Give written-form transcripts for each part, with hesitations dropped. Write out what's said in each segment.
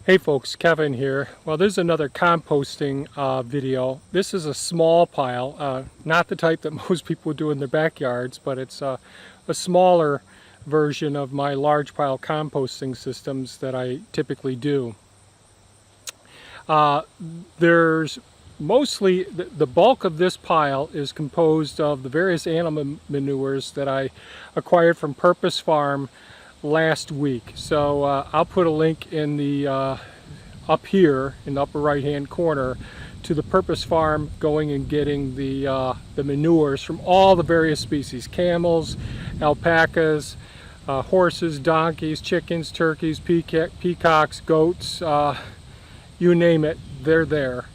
Hey folks, Kevin here. Well, this is another composting video. This is a small pile, not the type that most people do in their backyards, but it's a smaller version of my large pile composting systems that I typically do. There's mostly, the bulk of this pile is composed of the various animal manures that I acquired from Purpose Farm last week. So I'll put a link in the up here in the upper right hand corner to the Purpose Farm going and getting the manures from all the various species: camels, alpacas, horses, donkeys, chickens, turkeys, peacocks, goats, you name it, they're there.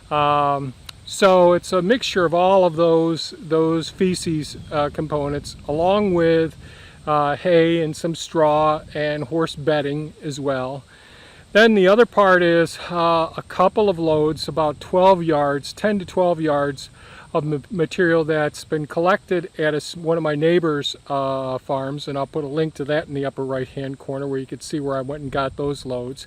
So it's a mixture of all of those feces components, along with hay and some straw and horse bedding as well. Then the other part is a couple of loads, about 12 yards, 10 to 12 yards of material that's been collected at one of my neighbor's farms, and I'll put a link to that in the upper right hand corner where you can see where I went and got those loads.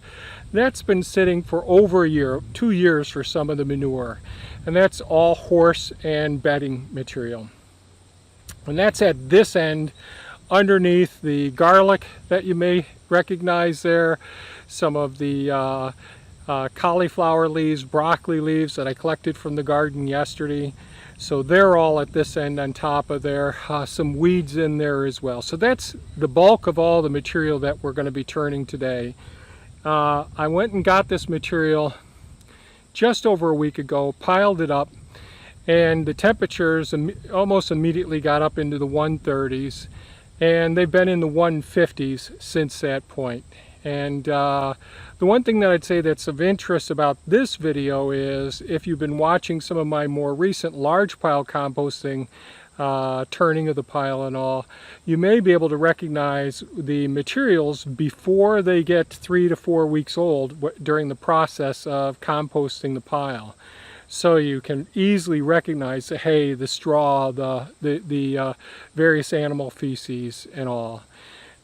That's been sitting for over a year, 2 years for some of the manure, and that's all horse and bedding material. And that's at this end, underneath the garlic that you may recognize there, some of the cauliflower leaves, broccoli leaves that I collected from the garden yesterday. So they're all at this end on top of there. Some weeds in there as well. So that's the bulk of all the material that we're going to be turning today. I went and got this material just over a week ago, piled it up, and the temperatures almost immediately got up into the 130s. And they've been in the 150s since that point. And the one thing that I'd say that's of interest about this video is, if you've been watching some of my more recent large pile composting, turning of the pile and all, you may be able to recognize the materials before they get 3 to 4 weeks old during the process of composting the pile. So you can easily recognize the hay, the straw, the various animal feces and all.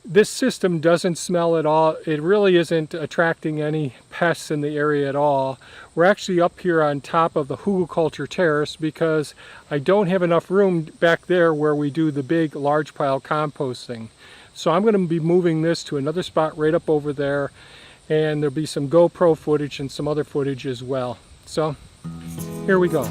This system doesn't smell at all. It really isn't attracting any pests in the area at all. We're actually up here on top of the hugelkultur terrace because I don't have enough room back there where we do the big large pile composting. So I'm going to be moving this to another spot right up over there, and there'll be some GoPro footage and some other footage as well. So here we go.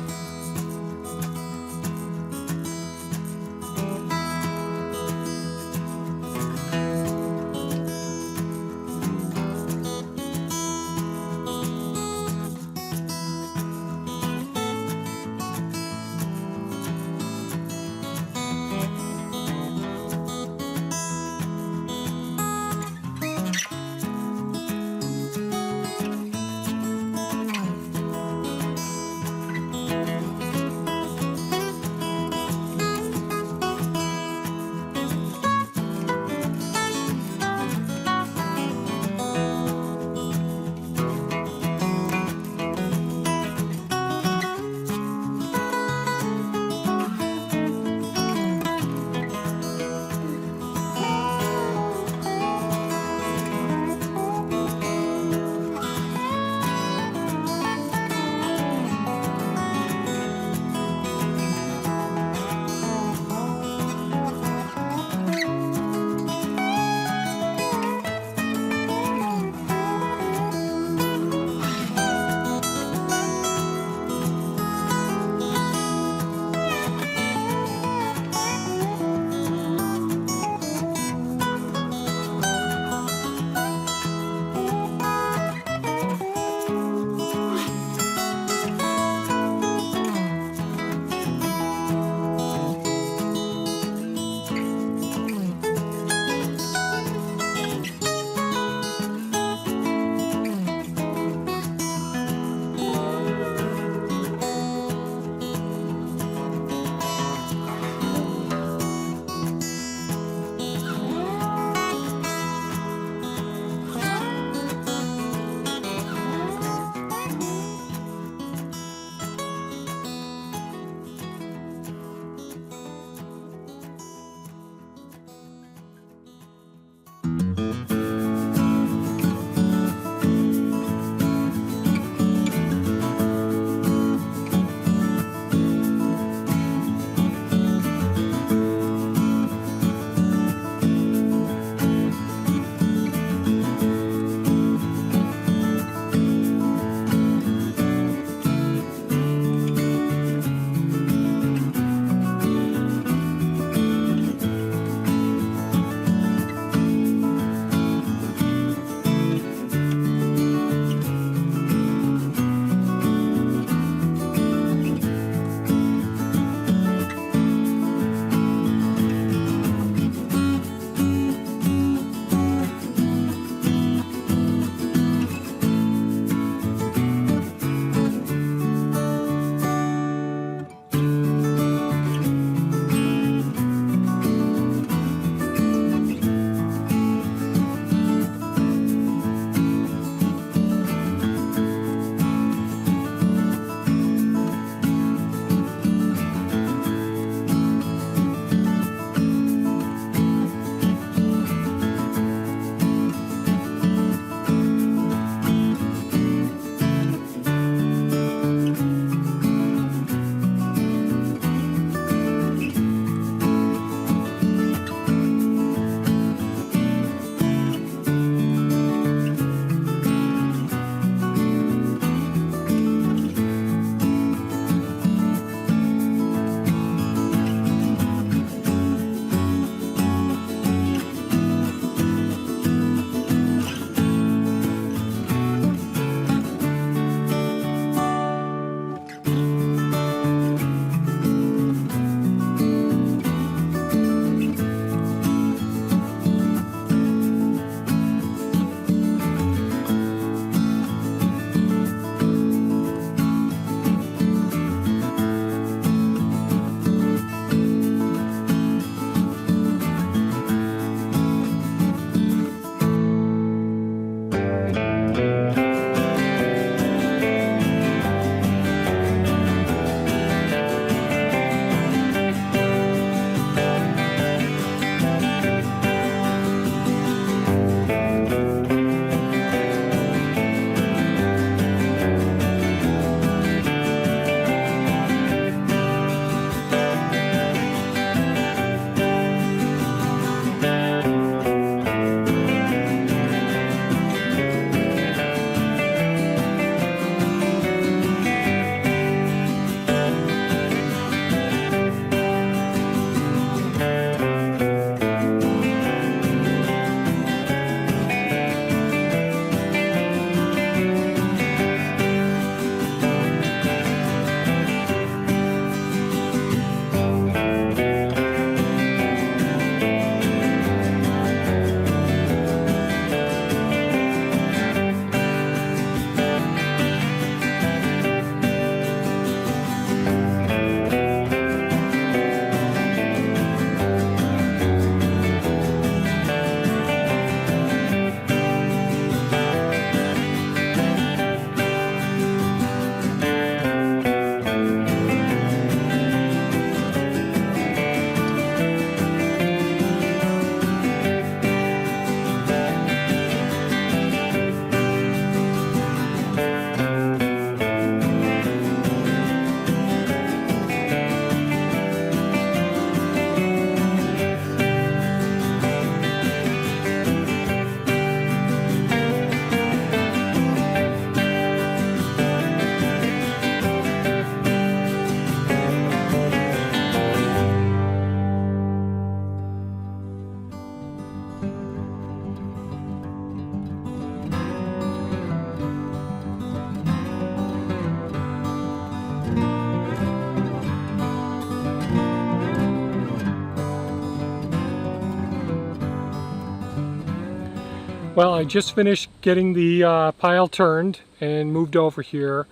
Well, I just finished getting the pile turned and moved over here.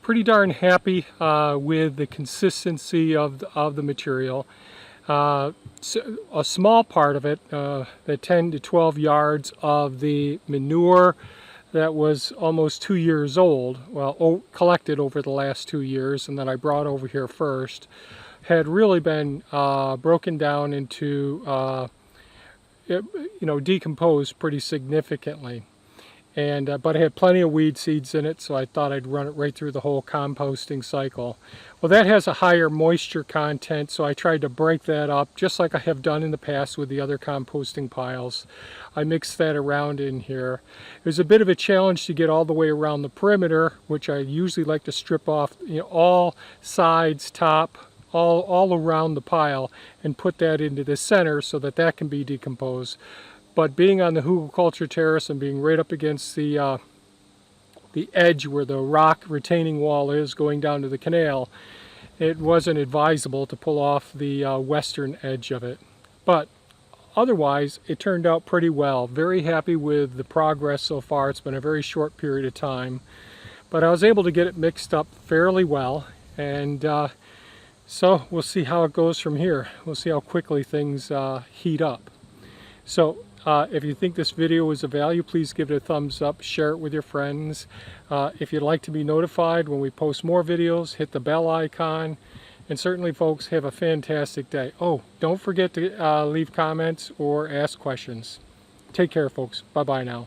Pretty darn happy with the consistency of the material. So a small part of it, the 10 to 12 yards of the manure that was almost 2 years old, well, collected over the last 2 years and that I brought over here first, had really been broken down into decomposed pretty significantly. And but it had plenty of weed seeds in it, so I thought I'd run it right through the whole composting cycle. Well, that has a higher moisture content, so I tried to break that up just like I have done in the past with the other composting piles. I mixed that around in here. It was a bit of a challenge to get all the way around the perimeter, which I usually like to strip off, all sides, top, all around the pile, and put that into the center so that that can be decomposed. But being on the hugelkultur terrace and being right up against the edge where the rock retaining wall is going down to the canal, it wasn't advisable to pull off the western edge of it. But otherwise, it turned out pretty well. Very happy with the progress so far. It's been a very short period of time, but I was able to get it mixed up fairly well, and so we'll see how it goes from here. We'll see how quickly things heat up. So if you think this video was of value, please give it a thumbs up, share it with your friends. If you'd like to be notified when we post more videos, hit the bell icon. And certainly, folks, have a fantastic day. Oh, don't forget to leave comments or ask questions. Take care, folks. Bye-bye now.